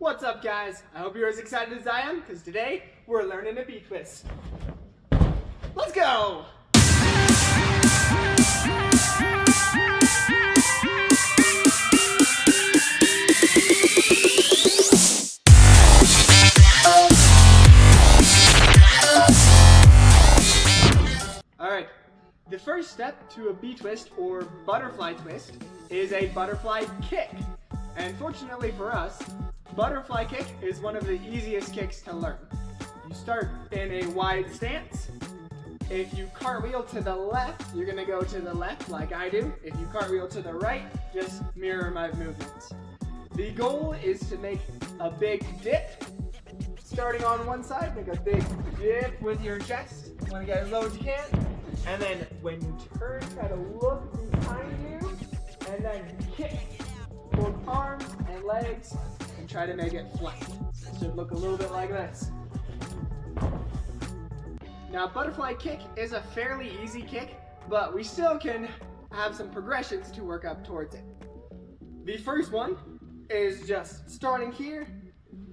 What's up, guys? I hope you're as excited as I am, because today we're learning a B-twist. Let's go! Alright, the first step to a B-twist or butterfly twist is a butterfly kick. And fortunately for us, butterfly kick is one of the easiest kicks to learn. You start in a wide stance. If you cartwheel to the left, you're gonna go to the left like I do. If you cartwheel to the right, just mirror my movements. The goal is to make a big dip. Starting on one side, make a big dip with your chest. You wanna get as low as you can. And then when you turn, try to look behind you, and then kick both arms and legs, and try to make it flat. It should look a little bit like this. Now, butterfly kick is a fairly easy kick, but we still can have some progressions to work up towards it. The first one is just starting here,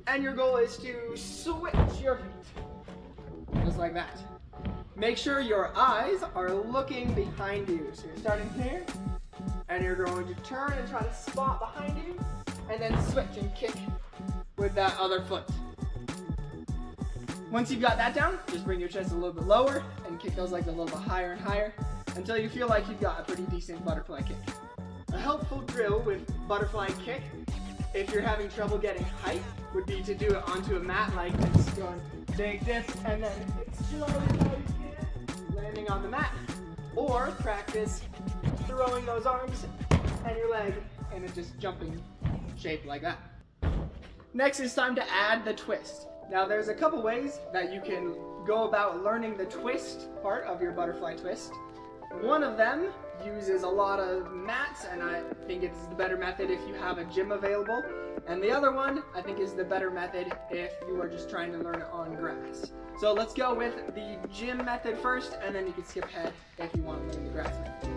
and your goal is to switch your feet, just like that. Make sure your eyes are looking behind you. So you're starting here, and you're going to turn and try to spot behind you, and then switch and kick with that other foot. Once you've got that down, just bring your chest a little bit lower and kick those legs a little bit higher and higher until you feel like you've got a pretty decent butterfly kick. A helpful drill with butterfly kick, if you're having trouble getting height, would be to do it onto a mat like this, going big dip and then slowly landing on the mat, or practice throwing those arms and your leg in a just jumping shape like that. Next, it's time to add the twist. Now, there's a couple ways that you can go about learning the twist part of your butterfly twist. One of them uses a lot of mats, and I think it's the better method if you have a gym available. And the other one, I think, is the better method if you are just trying to learn it on grass. So let's go with the gym method first, and then you can skip ahead if you want to learn the grass method.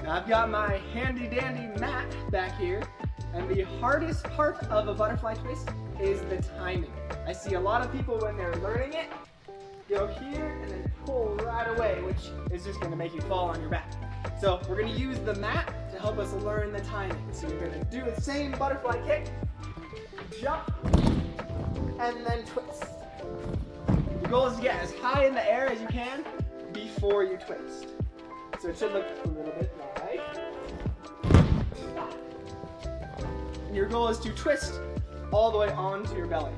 Now, I've got my handy dandy mat back here, and the hardest part of a butterfly twist is the timing. I see a lot of people when they're learning it, go here and then pull right away, which is just going to make you fall on your back. So we're going to use the mat to help us learn the timing. So you're going to do the same butterfly kick, jump, and then twist. The goal is to get as high in the air as you can before you twist. So it should look a little bit like that. And your goal is to twist all the way onto your belly.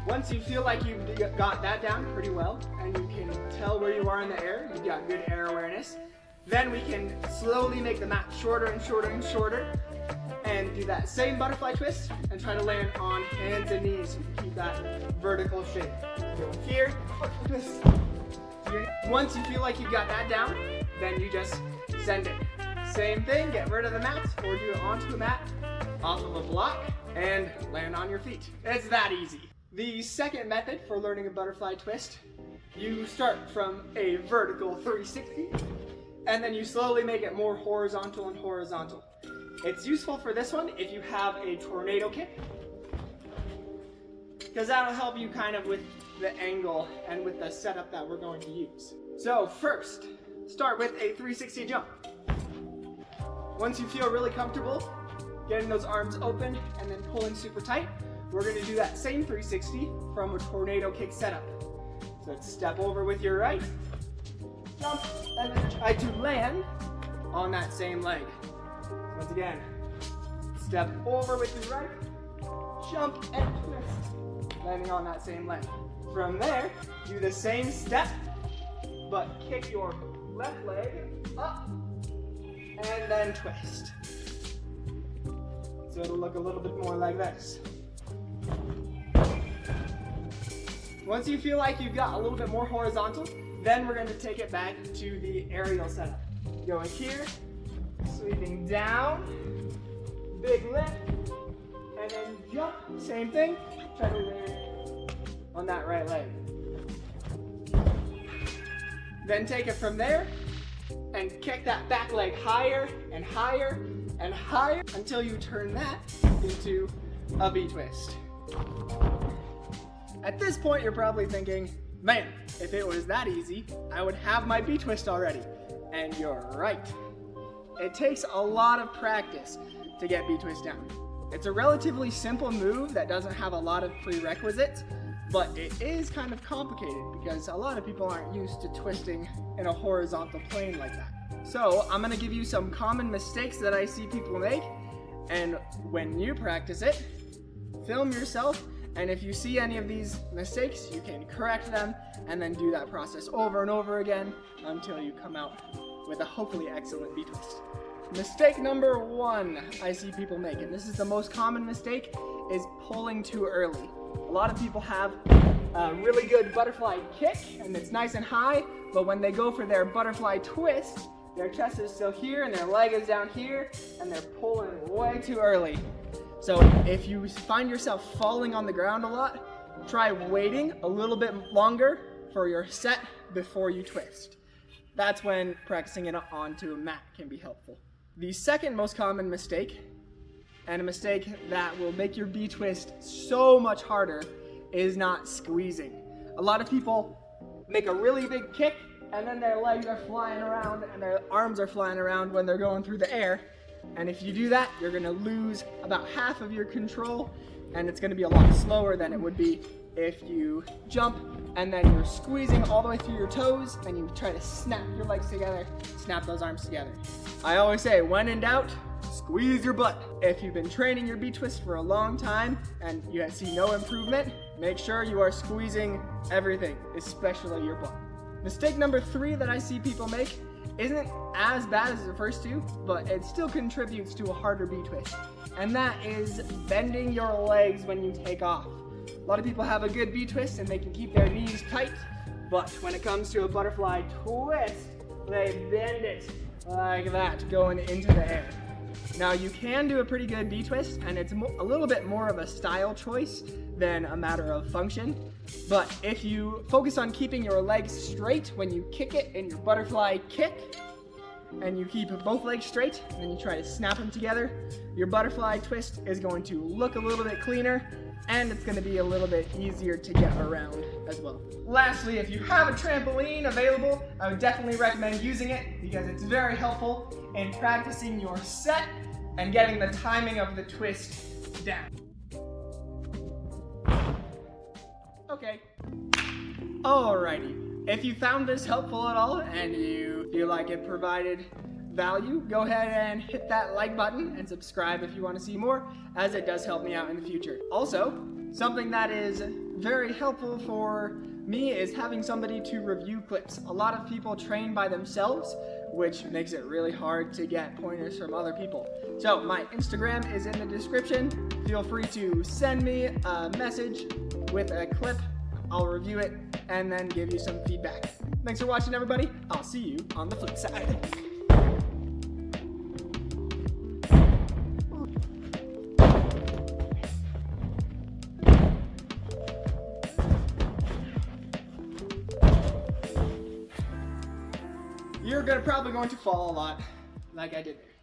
Once you feel like you've got that down pretty well, and you can tell where you are in the air, you've got good air awareness, then we can slowly make the mat shorter and shorter and shorter, and do that same butterfly twist, and try to land on hands and knees so you can keep that vertical shape. Go here, twist. Once you feel like you've got that down, then you just send it. Same thing, get rid of the mat, or do it onto a mat, off of a block, and land on your feet. It's that easy. The second method for learning a butterfly twist, you start from a vertical 360, and then you slowly make it more horizontal and horizontal. It's useful for this one if you have a tornado kick, because that'll help you kind of with the angle and with the setup that we're going to use. So first, start with a 360 jump. Once you feel really comfortable getting those arms open and then pulling super tight, we're going to do that same 360 from a tornado kick setup. So let's step over with your right, jump, and then try to land on that same leg. Once again, step over with your right, jump, and twist, landing on that same leg. From there, do the same step, but kick your left leg up, and then twist. So it'll look a little bit more like this. Once you feel like you've got a little bit more horizontal, then we're going to take it back to the aerial setup. Going here, sweeping down, big lift, and then jump, same thing, try to land on that right leg. Then take it from there and kick that back leg higher and higher and higher until you turn that into a V-twist. At this point, you're probably thinking, man, if it was that easy, I would have my B-twist already. And you're right. It takes a lot of practice to get B-twist down. It's a relatively simple move that doesn't have a lot of prerequisites, but it is kind of complicated because a lot of people aren't used to twisting in a horizontal plane like that. So I'm gonna give you some common mistakes that I see people make, and when you practice it, film yourself, and if you see any of these mistakes, you can correct them and then do that process over and over again until you come out with a hopefully excellent B-twist. Mistake number 1 I see people make, and this is the most common mistake, is pulling too early. A lot of people have a really good butterfly kick and it's nice and high, but when they go for their butterfly twist, their chest is still here and their leg is down here and they're pulling way too early. So if you find yourself falling on the ground a lot, try waiting a little bit longer for your set before you twist. That's when practicing it onto a mat can be helpful. The second most common mistake, and a mistake that will make your B-twist so much harder, is not squeezing. A lot of people make a really big kick and then their legs are flying around and their arms are flying around when they're going through the air. And if you do that, you're gonna lose about half of your control, and it's gonna be a lot slower than it would be if you jump and then you're squeezing all the way through your toes and you try to snap your legs together, snap those arms together. I always say, when in doubt, squeeze your butt. If you've been training your B-twist for a long time and you see no improvement, make sure you are squeezing everything, especially your butt. Mistake number 3 that I see people make isn't as bad as the first 2, but it still contributes to a harder B-twist. And that is bending your legs when you take off. A lot of people have a good B-twist and they can keep their knees tight, but when it comes to a butterfly twist, they bend it like that, going into the air. Now you can do a pretty good B-twist, and it's a little bit more of a style choice than a matter of function. But if you focus on keeping your legs straight when you kick it in your butterfly kick, and you keep both legs straight, and then you try to snap them together, your butterfly twist is going to look a little bit cleaner, and it's going to be a little bit easier to get around as well. Lastly, if you have a trampoline available, I would definitely recommend using it because it's very helpful in practicing your set and getting the timing of the twist down. Okay. Alrighty. If you found this helpful at all and you feel like it provided value, go ahead and hit that like button and subscribe if you want to see more, as it does help me out in the future. Also, something that is very helpful for me is having somebody to review clips. A lot of people train by themselves, which makes it really hard to get pointers from other people. So my Instagram is in the description. Feel free to send me a message with a clip. I'll review it and then give you some feedback. Thanks for watching, everybody. I'll see you on the flip side. You're probably going to fall a lot, like I did there.